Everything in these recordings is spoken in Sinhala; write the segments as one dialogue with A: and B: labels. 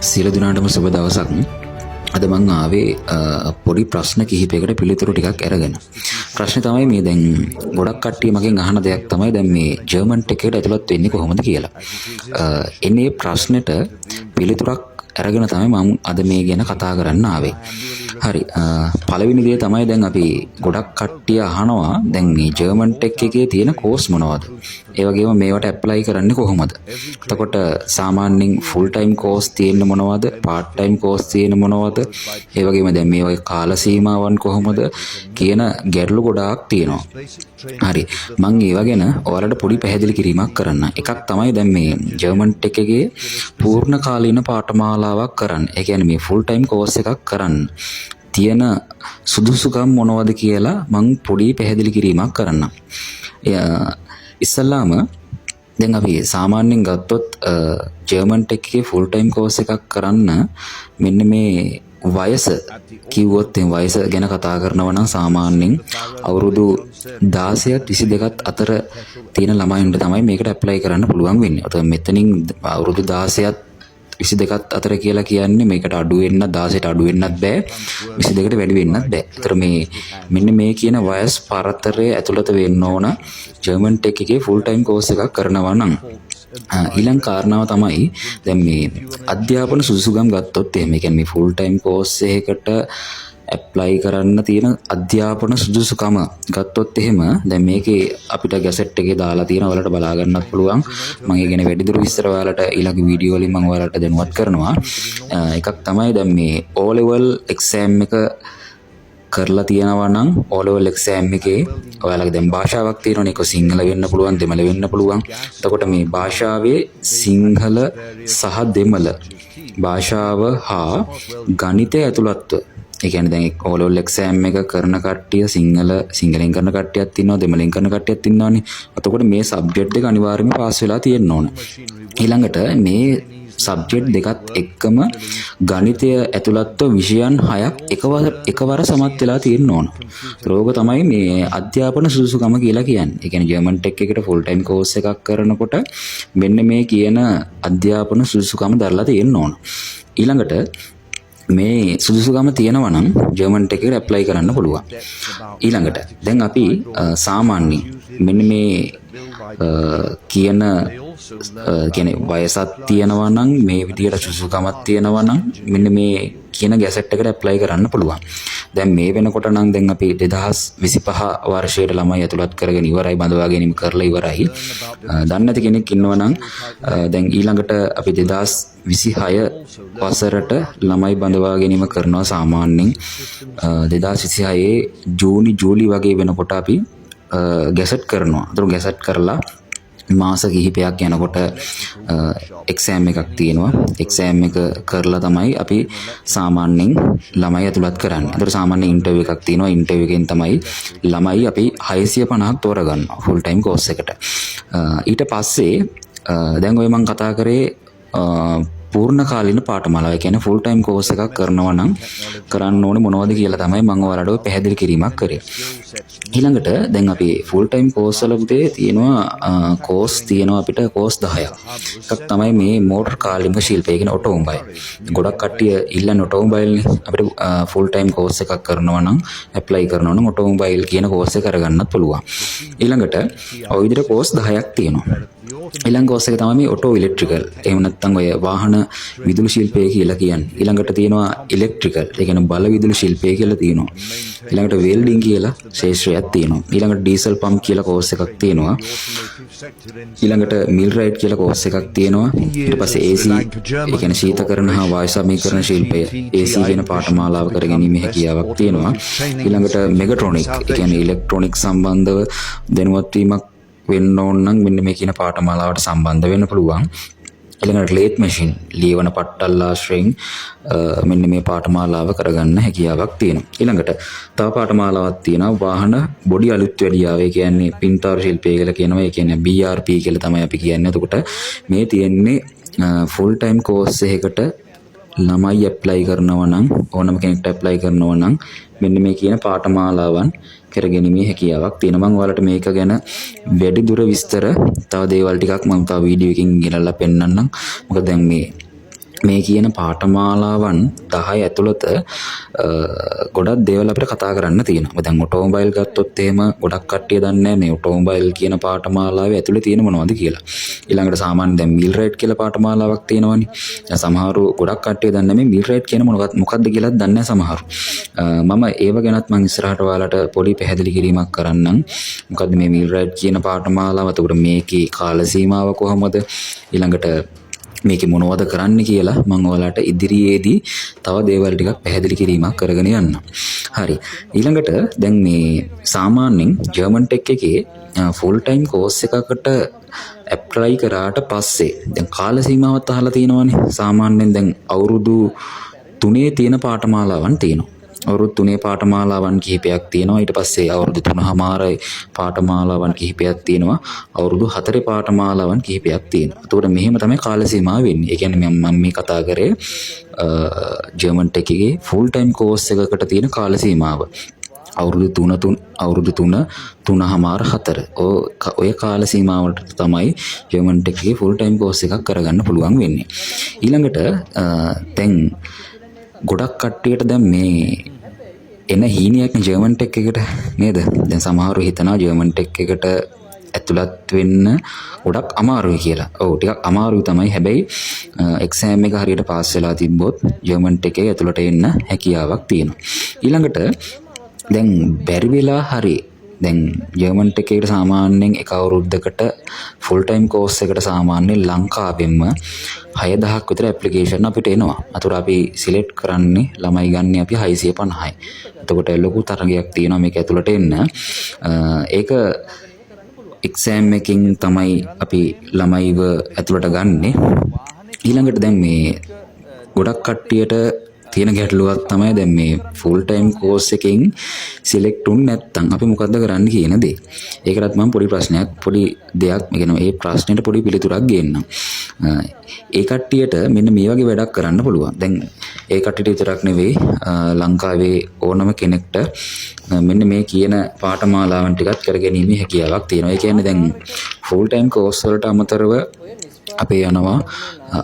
A: සියලු දෙනාටම සුබ දවසක්. අද මම ආවේ පොඩි ප්‍රශ්න කිහිපයකට පිළිතුරු ටිකක් අරගෙන. ප්‍රශ්නේ තමයි මේ දැන් ගොඩක් කට්ටිය මගෙන් අහන දෙයක් තමයි දැන් මේ ජර්මන් ටෙක් එකට ඇතුළත් වෙන්නේ කොහොමද කියලා. එන්නේ ප්‍රශ්නෙට පිළිතුරක් අරගෙන තමයි මම අද මේ ගැන කතා කරන්න ආවේ. හරි. පළවෙනි දේ තමයි දැන් අපි ගොඩක් කට්ටිය අහනවා දැන් මේ ජර්මන් ටෙක් එකේ තියෙන කෝස් මොනවද? ඒ වගේම මේවට ඇප්ලයි කරන්නේ කොහොමද? එතකොට සාමාන්‍යයෙන් ෆුල් ටයිම් කෝස් තියෙන්නේ මොනවද? පාර්ට් ටයිම් කෝස් තියෙන්නේ මොනවද? ඒ වගේම දැන් මේ වගේ කාල සීමාවන් කොහොමද කියන ගැටලු ගොඩාක් තියෙනවා. හරි. මම ඒව ගැන ඔයාලට පොඩි පැහැදිලි කිරීමක් කරන්න. එකක් තමයි දැන් මේ ජර්මන් ටෙක් එකේ පූර්ණ කාලීන පාඨමාලාවක් කරන්න. ඒ කියන්නේ මේ ෆුල් ටයිම් කෝස් එකක් කරන්න තියෙන සුදුසුකම් මොනවද කියලා මම පොඩි පැහැදිලි කිරීමක් කරන්න. ඉස්සල්ලාම දැන් අපි සාමාන්‍යයෙන් ගත්තොත් ජර්මන් ටෙක් එකේ ෆුල් ටයිම් කෝස් එකක් කරන්න මෙන්න මේ වයස කිව්වොත් වයස ගැන කතා කරනවා නම් සාමාන්‍යයෙන් අවුරුදු 16ත් 22ත් අතර තියෙන ළමයින්ට තමයි මේකට ඇප්ලයි කරන්න පුළුවන් වෙන්නේ. ඔතන මෙතනින් අවුරුදු 16ත් 22ත් අතර කියලා කියන්නේ මේකට අඩු වෙන්න 16ට අඩු වෙන්නත් බෑ 22ට වැඩි වෙන්නත් බෑ. ඒතර මේ මෙන්න මේ කියන වයස් පරතරය ඇතුළත වෙන්න ඕන ජර්මන් ටෙක් එකේ ෆුල් ටයිම් කෝස් එකක් කරනවා නම්. ඊළඟ කාරණාව තමයි දැන් මේ අධ්‍යාපන සුදුසුකම් ගත්තොත් එහෙම කියන්නේ මේ ෆුල් ටයිම් කෝස් එකකට ඇප්ලයි කරන්න තියෙන අධ්‍යාපන සුදුසුකම ගත්තොත් එහෙම දැන් මේකේ අපිට ගැසට් එකේ දාලා තියෙන ඔයාලට බලා ගන්නත් පුළුවන්. මම ඒ ගැන වැඩිදුර විස්තර ඔයාලට ඊළඟ වීඩියෝ වලින් මම ඔයාලට දැනුවත් කරනවා. එකක් තමයි දැන් මේ O level exam එක කරලා තියෙනවා නම් O level exam එකේ ඔයාලගේ දැන් භාෂාවක් තියෙනවනේ. ඒක සිංහල වෙන්න පුළුවන්, දෙමළ වෙන්න පුළුවන්. එතකොට මේ භාෂාවේ සිංහල සහ දෙමළ භාෂාව හා ගණිතය ඇතුළත්ව ඒ කියන්නේ දැන් O level exam එක කරන කට්ටිය සිංහලෙන් කරන කට්ටියක් ඉන්නවා, දෙමළෙන් කරන කට්ටියක් ඉන්නවානේ. එතකොට මේ සබ්ජෙක්ට් දෙක අනිවාර්යයෙන්ම පාස් වෙලා තියෙන්න ඕන. ඊළඟට මේ සබ්ජෙක්ට් දෙකත් එක්කම ගණිතය ඇතුළත්ව විෂයන් 6ක් එකවර සමත් වෙලා තියෙන්න ඕන. රෝග තමයි මේ අධ්‍යාපන සුදුසුකම කියලා කියන්නේ. ඒ කියන්නේ ජර්මන් ටෙක් එකට ෆුල් ටයිම් කෝස් එකක් කරනකොට මෙන්න මේ කියන අධ්‍යාපන සුදුසුකම දරලා තියෙන්න ඕන. ඊළඟට මේ සුදුසුකම තියෙනවා නම් ජර්මන් ටෙක් එකට ඇප්ලයි කරන්න පුළුවන්. ඊළඟට දැන් අපි සාමාන්‍යයෙන් මෙන්න මේ කියන්නේ වයසක් තියෙනවා නම් මේ විදියට සුදුසුකමක් තියෙනවා නම් මෙන්න මේ කියන ගැසට් එකට ඇප්ලයි කරන්න පුළුවන්. දැන් මේ වෙනකොට නම් දැන් අපි 2025 වර්ෂයට ළමයි ඇතුළත් කරගෙන ඉවරයි, බඳවා ගැනීම කරලා ඉවරයි. දන්නේ නැති කෙනෙක් ඉන්නවා නම් දැන් ඊළඟට අපි 2026 වසරට ළමයි බඳවා ගැනීම කරනවා සාමාන්‍යයෙන් 2026 ජූලි වගේ වෙනකොට අපි ගැසට් කරනවා. ඒතර ගැසට් කරලා මාස කිහිපයක් යනකොට එක්සෑම් එකක් තියෙනවා. එක්සෑම් එක කරලා තමයි අපි සාමාන්‍යයෙන් ළමයි ඇතුළත් කරන්නේ. ඒතර සාමාන්‍ය ඉන්ටර්විව් එකක් තියෙනවා. ඉන්ටර්විව් එකෙන් තමයි ළමයි අපි 650ක් තෝරගන්නවා ෆුල් ටයිම් කෝස් එකට. ඊට පස්සේ දැන් ඔය මම කතා කරේ පූර්ණ කාලීන පාඨමාලාව. ඒ කියන්නේ ෆුල් ටයිම් කෝස් එකක් කරනවා නම් කරන්න ඕනේ මොනවද කියලා තමයි මම ඔයාලට පැහැදිලි කිරීමක් කරේ. ඊළඟට දැන් අපි ෆුල් ටයිම් කෝස් වලදී තියෙනවා කෝස් තියෙනවා අපිට කෝස් 10ක්. එකක් තමයි මේ මෝටර් කාලිංග ශිල්පය කියන ඔටෝමොබයිල්. ගොඩක් කට්ටිය ඉල්ලන්නේ ඔටෝමොබයිල්නේ. අපිට ෆුල් ටයිම් කෝස් එකක් කරනවා නම් ඇප්ලයි කරනවා නම් ඔටෝමොබයිල් කියන කෝස් එක කරගන්නත් පුළුවන්. ඊළඟට ඔය විදිහට කෝස් 10ක් තියෙනවා. ඊළඟ කෝස් එක තමයි මේ ඔටෝ ඉලෙක්ට්‍රිකල්. එහෙම නැත්නම් ඔය වාහන විදුලි ශිල්පය කියලා කියන්නේ. ඊළඟට තියෙනවා ඉලෙක්ට්‍රිකල්. ඒ කියන්නේ බල විදුලි ශිල්පය කියලා තියෙනවා. ඊළඟට වෙල්ඩින් කියලා ශාස්ත්‍රයක් තියෙනවා. ඊළඟට ඩීසල් පම්ප් කියලා කෝස් එකක් තියෙනවා. ඊළඟට මිල් රයිට් කියලා කෝස් එකක් තියෙනවා. ඊට පස්සේ AC ඒ කියන්නේ ශීතකරණ හා වායු සමීකරණ ශිල්පය AC කියන පාඨමාලාව කරගැනීමේ හැකියාවක් තියෙනවා. ඊළඟට මෙගට්‍රොනික් ඒ කියන්නේ ඉලෙක්ට්‍රොනික සම්බන්ධව දැනුවත් වීමක් වෙන්න ඕන නම් මෙන්න මේ කියන පාඨමාලාවට සම්බන්ධ වෙන්න පුළුවන්. ඊළඟට ලේත් මැෂින් ලියවන පට්ටල් ආශ්‍රයෙන් මෙන්න මේ පාඨමාලාව කරගන්න හැකියාවක් තියෙනවා. ඊළඟට තව පාඨමාලාවක් තියෙනවා වාහන බොඩි අලුත් වැඩියාව. ඒ කියන්නේ පින්තාර ශිල්පය කියලා කියනවා. ඒ කියන්නේ BRP කියලා තමයි අපි කියන්නේ. එතකොට මේ තියෙන්නේ ෆුල් ටයිම් කෝස් එකකට ළමයි ඇප්ලයි කරනවා නම් ඕනම කෙනෙක්ට ඇප්ලයි කරනවා නම් මෙන්න මේ කියන පාඨමාලාවන් කරගැනීමේ හැකියාවක් තියෙනවා. මම ඔයාලට මේක ගැන වැඩි දුර විස්තර තව දේවල් ටිකක් මම තව වීඩියෝ එකකින් ගෙනල්ලා පෙන්නන්නම්. මොකද දැන් මේ මේ කියන පාඨමාලාවන් 10 ඇතුළත ගොඩක් දේවල් අපිට කතා කරන්න තියෙනවා. දැන් ඔටෝමොබයිල් ගත්තොත් එහෙම ගොඩක් කට්ටිය දන්නේ නැහැ මේ ඔටෝමොබයිල් කියන පාඨමාලාවේ ඇතුළේ තියෙන මොනවද කියලා. ඊළඟට සාමාන්‍ය දැන් මීල් රේට් කියලා පාඨමාලාවක් තියෙනවනේ. දැන් සමහරු ගොඩක් කට්ටිය දන්නේ මේ මීල් රේට් කියන මොකක්ද කියලාත් දන්නේ නැහැ සමහරු. මම ඒව ගැනත් මම ඉස්සරහට ඔයාලට පොඩි පැහැදිලි කිරීමක් කරන්නම්. මොකද්ද මේ මීල් රේට් කියන පාඨමාලාව? එතකොට මේකේ කාල සීමාව කොහොමද? ඊළඟට මේක මොනවද කරන්න කියලා මම ඔයාලට ඉදිරියේදී තව දේවල් ටිකක් පැහැදිලි කිරීමක් කරගෙන යන්නම්. හරි. ඊළඟට දැන් මේ සාමාන්‍යයෙන් ජර්මන් ටෙක් එකේ ෆුල් ටයිම් කෝස් එකකට ඇප්ලයි කරාට පස්සේ දැන් කාල සීමාවත් අහලා තියෙනවනේ. සාමාන්‍යයෙන් දැන් අවුරුදු 3 තියෙන පාඨමාලාවන් තියෙනවා. අවුරුදු 3 පාඨමාලාවන් කිහිපයක් තියෙනවා. ඊට පස්සේ අවුරුදු 3මාරයි පාඨමාලාවන් කිහිපයක් තියෙනවා. අවුරුදු 4 පාඨමාලාවන් කිහිපයක් තියෙනවා. එතකොට මෙහෙම තමයි කාල සීමාව වෙන්නේ. ඒ කියන්නේ මම මේ කතා කරේ ජර්මන් ටෙක් එකේ ෆුල් ටයිම් කෝස් එකකට තියෙන කාල සීමාව. අවුරුදු 3මාර 4. ඔය කාල සීමාවට තමයි ජර්මන් ටෙක් එකේ ෆුල් ටයිම් කෝස් එකක් කරගන්න පුළුවන් වෙන්නේ. ඊළඟට දැන් ගොඩක් කට්ටියට දැන් මේ එන හීනියක් ජර්මන් ටෙක් එකට නේද? දැන් සමහරව හිතනවා ජර්මන් ටෙක් එකට ඇතුළත් වෙන්න ගොඩක් අමාරුයි කියලා. ඔව් ටිකක් අමාරුයි තමයි. හැබැයි එක්සෑම් එක හරියට පාස් වෙලා තිබ්බොත් ජර්මන් ටෙක් එකේ ඇතුළට එන්න හැකියාවක් තියෙනවා. ඊළඟට දැන් බැරි වෙලා හරි දැන් ජර්මන් ටෙක් එකට සාමාන්‍යයෙන් එක අවුරුද්දකට ෆුල් ටයිම් කෝස් එකට සාමාන්‍යයෙන් ලංකාවෙන්ම 6000ක් විතර ඇප්ලිකේෂන් අපිට එනවා. අතට අපි සිලෙක්ට් කරන්නේ ළමයි ගන්න අපි 650යි. එතකොට ලොකු තරගයක් තියෙනවා මේක ඇතුළට එන්න. ඒක එක්සෑම් එකකින් තමයි අපි ළමයිව ඇතුළට ගන්නෙ. ඊළඟට දැන් මේ ගොඩක් කට්ටියට තියෙන ගැටලුවක් තමයි දැන් මේ ෆුල් ටයිම් කෝස් එකෙන් සිලෙක්ට් වුනේ නැත්නම් අපි මොකද්ද කරන්න කියන දේ. ඒකටත් මම පොඩි දෙයක් මේ ප්‍රශ්නෙට පොඩි පිළිතුරක් ගේන්නම්. ඒ කට්ටියට මෙන්න මේ වගේ වැඩක් කරන්න පුළුවන්. දැන් ඒ කට්ටියට විතරක් නෙවෙයි ලංකාවේ ඕනම කෙනෙක්ට මෙන්න මේ කියන පාඨමාලාවන් ටිකත් කරගැනීමේ හැකියාවක් තියෙනවා. ඒ කියන්නේ දැන් ෆුල් ටයිම් කෝස් වලට අමතරව අපේ යනවා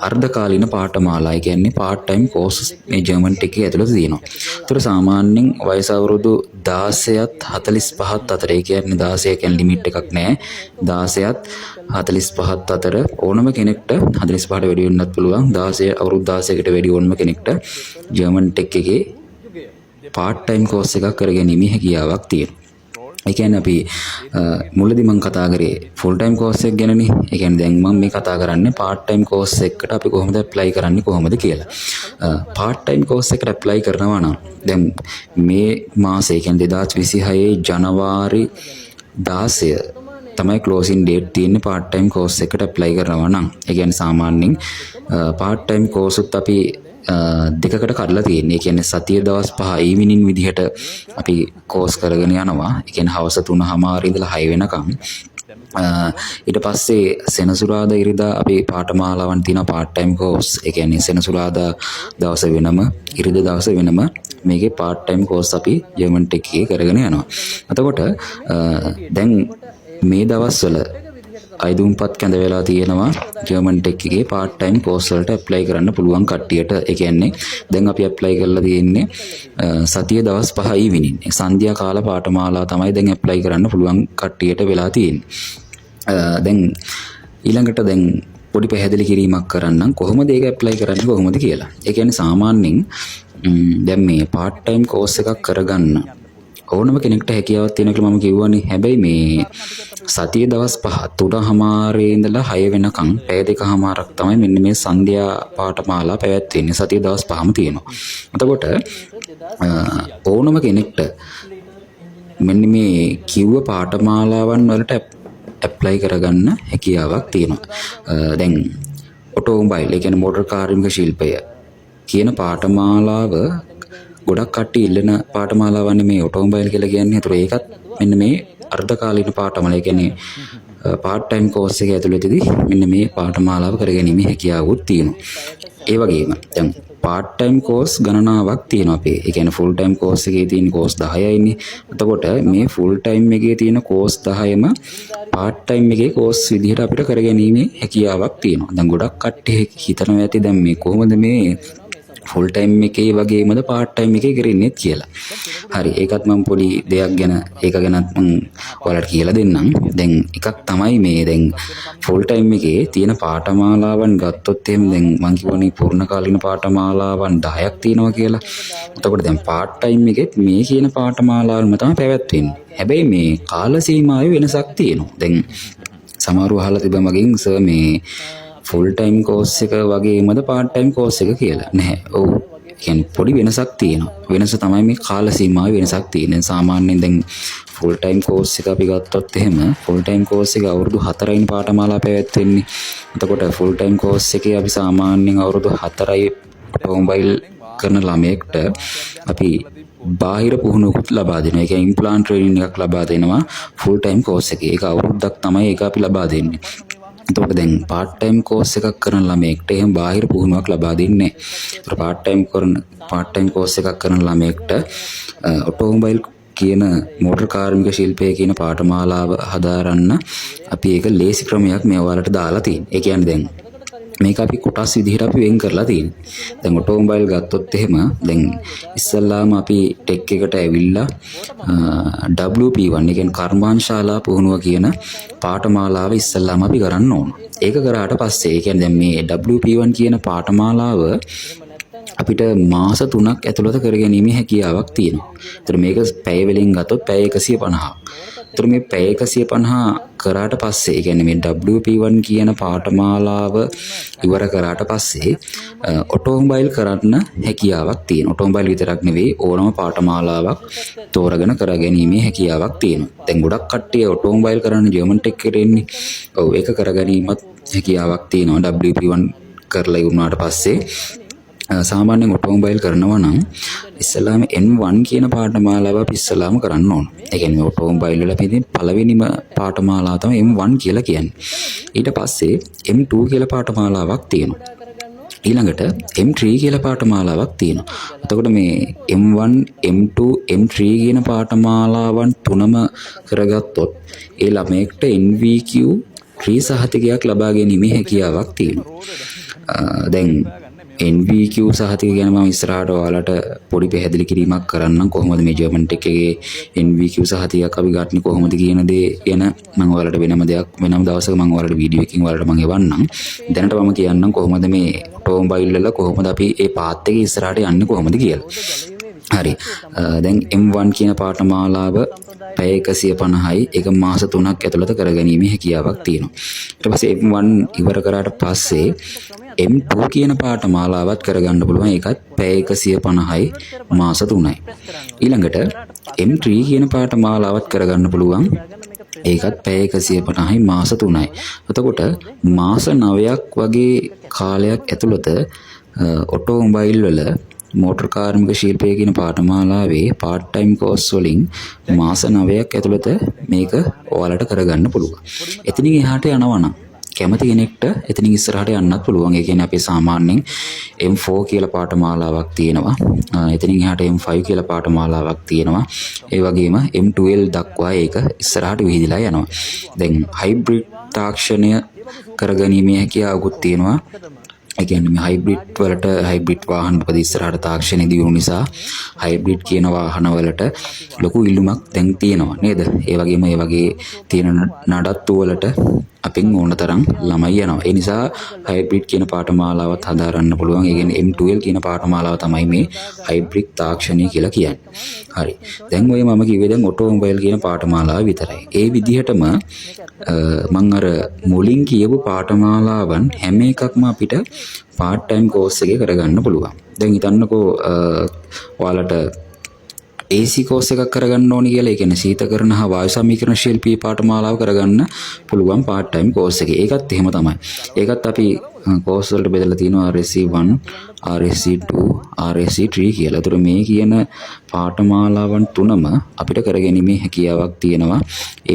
A: අර්ධකාලීන පාඨමාලා. ඒ කියන්නේ පාර්ට් ටයිම් කෝස් මේ ජර්මන් ටෙක් එකේ ඇතුළත තියෙනවා. ඒතර සාමාන්‍යයෙන් වයස අවුරුදු 16ත් 45ත් අතර. ඒ කියන්නේ 16 කියන්නේ ලිමිට් එකක් නැහැ. 16ත් 45ත් අතර ඕනම කෙනෙක්ට 45ට වැඩි වෙන්නත් පුළුවන්. 16 අවුරුදු 16කට වැඩි ඕනම කෙනෙක්ට ජර්මන් ටෙක් එකේ පාර්ට් ටයිම් කෝස් එකක් කරගැනීමේ හැකියාවක් තියෙනවා. ඒ කියන්නේ අපි මුලදී මම කතා කරේ ෆුල් ටයිම් කෝස් එක ගැනනේ. ඒ කියන්නේ දැන් මම මේ කතා කරන්නේ පාර්ට් ටයිම් කෝස් එකකට අපි කොහොමද ඇප්ලයි කරන්නේ කොහොමද කියලා. පාර්ට් ටයිම් කෝස් එකට ඇප්ලයි කරනවා නම් දැන් මේ මාසේ කියන්නේ 2026 ජනවාරි 16 තමයි ක්ලෝසින් ඩේට් තියෙන්නේ පාර්ට් ටයිම් කෝස් එකට ඇප්ලයි කරනවා නම්. ඒ කියන්නේ සාමාන්‍යයෙන් පාර්ට් ටයිම් කෝස් උත් අපි දෙකකට කඩලා තියෙන්නේ. ඒ කියන්නේ සතිය දවස් 5 ඊවිනින් විදිහට අපි කෝස් කරගෙන යනවා. ඒ කියන්නේ හවස 3:00 ඉඳලා 6 වෙනකම්. ඊට පස්සේ සෙනසුරාදා ඉරිදා අපි පාඨමාලාවන් තියෙන පාර්ට් ටයිම් කෝස්. ඒ කියන්නේ සෙනසුරාදා දවස වෙනම ඉරිදා දවස වෙනම මේකේ පාර්ට් ටයිම් කෝස් අපි ජර්මන් ටෙක් එකේ කරගෙන යනවා. එතකොට දැන් මේ දවස්වල අයිදුම්පත් කැඳ වෙලා තියෙනවා ජර්මන් ටෙක් එකේ පාර්ට් ටයිම් කෝස් වලට ඇප්ලයි කරන්න පුළුවන් කට්ටියට. ඒ කියන්නේ දැන් අපි ඇප්ලයි කරලා තියෙන්නේ සතිය දවස් 5 ඊවිනින්. සන්ධ්‍යා කාල පාඨමාලා තමයි දැන් ඇප්ලයි කරන්න පුළුවන් කට්ටියට වෙලා තියෙන්නේ. දැන් ඊළඟට දැන් පොඩි පැහැදිලි කිරීමක් කරන්නම් කොහොමද ඒක ඇප්ලයි කරන්නේ කොහොමද කියලා. ඒ කියන්නේ සාමාන්‍යයෙන් දැන් මේ පාර්ට් ටයිම් කෝස් එකක් කරගන්න ඕනම කෙනෙක්ට හැකියාවක් තියෙනවා කියලා මම කිව්වනේ. හැබැයි මේ සතිය දවස් 5 3:00 ඉඳලා 6 වෙනකම් පැය 2:00ක් තමයි මෙන්න මේ සන්ධ්‍යා පාඨමාලා පැවැත්වෙන්නේ. සතිය දවස් 5ම තියෙනවා. එතකොට ඕනම කෙනෙක්ට මෙන්න මේ කිව්ව පාඨමාලාවන් වලට ඇප්ලයි කරගන්න හැකියාවක් තියෙනවා. දැන් ඔටෝමොබයිල් ඒ කියන්නේ මෝටර් කාර්මික ශිල්පය කියන පාඨමාලාව ගොඩක් කට්ටිය ඉල්ලන පාඨමාලාවන්නේ මේ ඔටෝමොබයිල් කියලා කියන්නේ. ඒතර ඒකත් මෙන්න මේ අර්ධකාලීන පාඨමාලා. ඒ කියන්නේ පාර්ට් ටයිම් කෝස් එක ඇතුළතදී මෙන්න මේ පාඨමාලාව කරගැනීමේ හැකියාවක් තියෙනවා. ඒ වගේම දැන් part time course ගණනාවක් තියෙනවා අපේ. ඒ කියන්නේ full time course එකේ තියෙන course 10යිනේ. එතකොට මේ full time එකේ තියෙන course 10ම part time එකේ course විදිහට අපිට කරගැනීමේ හැකියාවක් තියෙනවා. දැන් ගොඩක් කට්ටිය හිතනවා ඇති දැන් මේ කොහොමද මේ full time එකේ වගේමද part time එකේ කරන්නේ කියලා. හරි ඒකත් මම පොඩි දෙයක් ගැන ඒක ගැනත් මම ඔයාලට කියලා දෙන්නම්. දැන් එකක් තමයි මේ දැන් full time එකේ තියෙන පාඨමාලාවන් ගත්තොත් එහෙම දැන් මම කියවනේ පූර්ණ කාලීන පාඨමාලාවන් 10ක් තියෙනවා කියලා. එතකොට දැන් part time එකෙත් මේ කියන පාඨමාලාවම තමයි පැවැත්වෙන්නේ. හැබැයි මේ කාල සීමාවේ වෙනසක් තියෙනවා. දැන් සමහරව අහලා තිබ්බ මගෙන් සර් මේ full time course එක වගේමද part time course එක කියලා. නැහැ. ඔව්. කියන්නේ පොඩි වෙනසක් තියෙනවා. වෙනස තමයි මේ කාල සීමාවේ වෙනසක් තියෙන්නේ. සාමාන්‍යයෙන් දැන් full time course එක අපි ගත්තොත් එහෙම full time course එක අවුරුදු 4යින් පාඨමාලා පැවැත්වෙන්නේ. එතකොට full time course එකේ අපි සාමාන්‍යයෙන් අවුරුදු 4යි ඔටෝමොබයිල් කරන ළමයෙක්ට අපි බාහිර පුහුණුවකුත් ලබා දෙනවා. ඒ කියන්නේ implant training එකක් ලබා දෙනවා full time course එකේ. ඒක අවුරුද්දක් තමයි ඒක අපි ලබා දෙන්නේ. එතකොට දැන් part time course එකක් කරන ළමයෙක්ට එහෙම බාහිර පුහුණුවක් ලබා දෙන්නේ නැහැ. part time course එකක් කරන ළමයෙක්ට ඔටෝමොබයිල් කියන මෝටර් කාර්මික ශිල්පය කියන පාඨමාලාව හදාරන්න අපි ඒක ලේසි ක්‍රමයක් මේ ඔයාලට දාලා තියෙනවා. ඒ කියන්නේ දැන් මේක අපි කොටස් විදිහට අපි වෙන් කරලා තියෙනවා. දැන් ඔටෝමොබයිල් ගත්තොත් එහෙම දැන් ඉස්සල්ලාම අපි ටෙක් එකට ඇවිල්ලා WP1 ඒ කියන්නේ කර්මාන්තශාලා පුහුණුව කියන පාඨමාලාව ඉස්සල්ලාම අපි කරන්න ඕන. ඒක කරාට පස්සේ ඒ කියන්නේ දැන් මේ WP1 කියන පාඨමාලාව අපිට මාස 3ක් ඇතුළත කරගැනීමේ හැකියාවක් තියෙනවා. ඒතර මේක පැය වලින් ගත්තොත් පැය 150ක්. ඒතර මේ පැය 150 කරාට පස්සේ ඒ කියන්නේ මේ WP1 කියන පාඨමාලාව ඉවර කරාට පස්සේ ඔටෝමොබයිල් කරන්න හැකියාවක් තියෙනවා. ඔටෝමොබයිල් විතරක් නෙවෙයි ඕනම පාඨමාලාවක් තෝරගෙන කරගැනීමේ හැකියාවක් තියෙනවා. දැන් ගොඩක් කට්ටිය ඔටෝමොබයිල් කරන්න ජර්මන් ටෙක් එකට එන්නේ. ඔව් ඒක කරගැනීමත් හැකියාවක් තියෙනවා. WP1 කරලා ඉවරනාට පස්සේ සාමාන්‍යයෙන් ඔටෝමොබයිල් කරනවා නම් ඉස්සලාම N1 කියන පාඨමාලාව අපි ඉස්සලාම කරන්න ඕන. ඒ කියන්නේ ඔටෝමොබයිල් වල අපි පළවෙනිම පාඨමාලාව තමයි M1 කියලා කියන්නේ. ඊට පස්සේ M2 කියලා පාඨමාලාවක් තියෙනවා. ඊළඟට M3 කියලා පාඨමාලාවක් තියෙනවා. එතකොට මේ M1, M2, M3 කියන පාඨමාලාවන් තුනම කරගත්තොත් ඒ ළමයෙක්ට NVQ 3 සහතිකයක් ලබා ගැනීමේ හැකියාවක් තියෙනවා. දැන් NVQ සහතික ගැන මම ඉස්සරහට ඔයාලට පොඩි පැහැදිලි කිරීමක් කරන්නම්. කොහොමද මේ ජර්මන් ටෙක් එකේ NVQ සහතිකයක් අපි ගන්න කොහොමද කියන දේ ගැන මම ඔයාලට වෙනම දවසක මම ඔයාලට වීඩියෝ එකකින් ඔයාලට මම එවන්නම්. දැනට මම කියන්නම් කොහොමද මේ ඔටෝමොබයිල් වල කොහොමද අපි මේ පාත් එකේ ඉස්සරහට යන්නේ කොහොමද කියලා. හරි. දැන් M1 කියන පාඨමාලාව පැය 150යි ඒක මාස 3ක් ඇතුළත කරගැනීමේ හැකියාවක් තියෙනවා. ඊට පස්සේ M1 ඉවර කරාට පස්සේ M2 කියන පාඨමාලාවත් කරගන්න පුළුවන්. ඒකත් පැය 150යි මාස 3යි. ඊළඟට M3 කියන පාඨමාලාවත් කරගන්න පුළුවන්. ඒකත් පැය 150යි මාස 3යි. එතකොට මාස 9ක් වගේ කාලයක් ඇතුළත ඔටෝමොබයිල් වල මෝටර් කාර්මික ශිල්පය කියන පාඨමාලාවේ part time course වලින් මාස 9ක් ඇතුළත මේක ඔයාලට කරගන්න පුළුවන්. එතනින් එහාට යනවා නම් කැමති කෙනෙක්ට එතනින් ඉස්සරහට යන්නත් පුළුවන්. ඒ කියන්නේ අපි සාමාන්‍යයෙන් M4 කියලා පාඨමාලාවක් තියෙනවා. එතනින් එහාට M5 කියලා පාඨමාලාවක් තියෙනවා. ඒ වගේම M12 දක්වා ඒක ඉස්සරහට විහිදලා යනවා. දැන් හයිබ්‍රිඩ් තාක්ෂණය කරගැනීමේ හැකියාවකුත් තියෙනවා. ඒ කියන්නේ මේ හයිබ්‍රිඩ් වාහන පොඩි ඉස්සරහට තාක්ෂණය දියුණු නිසා හයිබ්‍රිඩ් කියන වාහන වලට ලොකු ඉල්ලුමක් දැන් තියෙනවා නේද? ඒ වගේම ඒ වගේ තියෙන නඩත්තු වලට අපින් ඕන තරම් ළමයි යනවා. ඒ නිසා හයිබ්‍රිඩ් කියන පාඨමාලාවත් හදාරන්න පුළුවන්. ඒ කියන්නේ M12 කියන පාඨමාලාව තමයි මේ හයිබ්‍රිඩ් තාක්ෂණය කියලා කියන්නේ. හරි. දැන් ඔය මම කිව්වේ දැන් ඔටෝමොබයිල් කියන පාඨමාලාව විතරයි. ඒ විදිහටම මම අර මුලින් කියපු පාඨමාලාවන් හැම එකක්ම අපිට part time course එකේ කරගන්න පුළුවන්. දැන් හිතන්නකෝ ඔයාලට AC course එකක් කරගන්න ඕනි කියලා. ඒ කියන්නේ සීතකරණ හා වායු සමීකරණ ශිල්පී පාඨමාලාව කරගන්න පුළුවන් part time course එකේ. ඒකත් එහෙම තමයි. ඒකත් අපි course වලට බෙදලා තියෙනවා RSC1, RSC2, RSC3 කියලා. ඒතර මේ කියන පාඨමාලාවන් තුනම අපිට කරගැනීමේ හැකියාවක් තියෙනවා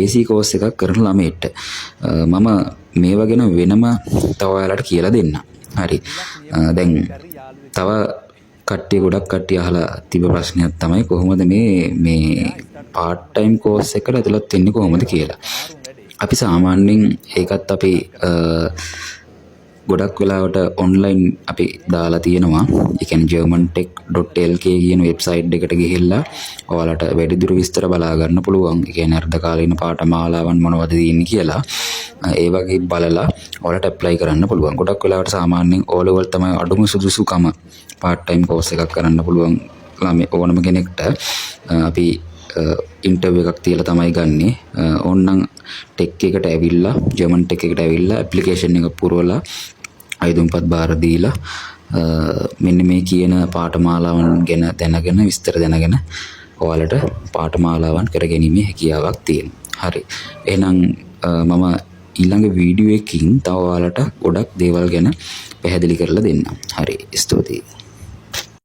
A: AC course එකක් කරන ළමයිට. මම මේවා ගැන වෙනම තව ඔයාලට කියලා දෙන්නම්. හරි. දැන් තව කට්ටිය ගොඩක් කට්ටිය අහලා තිබ්බ ප්‍රශ්නයක් තමයි කොහොමද මේ part time course එකට ඇතුළත් වෙන්නේ කොහොමද කියලා. අපි සාමාන්‍යයෙන් ඒකත් අපි ගොඩක් වෙලාවට ඔන්ලයින් අපි දාලා තියෙනවා. ඒ කියන්නේ germantech.lk කියන වෙබ්සයිට් එකට ගිහිල්ලා ඔයාලට වැඩිදුර විස්තර බලා ගන්න පුළුවන්. ඒ කියන්නේ අර්ධකාලීන පාඨමාලාවන් මොනවද තියෙන්නේ කියලා. ඒ වගේ බලලා ඔයාලට ඇප්ලයි කරන්න පුළුවන්. ගොඩක් වෙලාවට සාමාන්‍යයෙන් O level තමයි අඩුම සුදුසුකම part time course එකක් කරන්න පුළුවන් ළමයි ඕනම කෙනෙක්ට. අපි ඉන්ටර්විව් එකක් තියලා තමයි ගන්නෙ. ඕන්නම් ටෙක් එකට ඇවිල්ලා ජර්මන් ටෙක් එකට ඇවිල්ලා ඇප්ලිකේෂන් එක පුරවලා අයදුම්පත් බාර දීලා මෙන්න මේ කියන පාඨමාලාවන් ගැන දැනගෙන විස්තර දැනගෙන ඔයාලට පාඨමාලාවන් කරගැනීමේ හැකියාවක් තියෙනවා. හරි. එහෙනම් මම ඊළඟ වීඩියෝ එකකින් තව ඔයාලට ගොඩක් දේවල් ගැන පැහැදිලි කරලා දෙන්නම්. හරි. ස්තුතියි.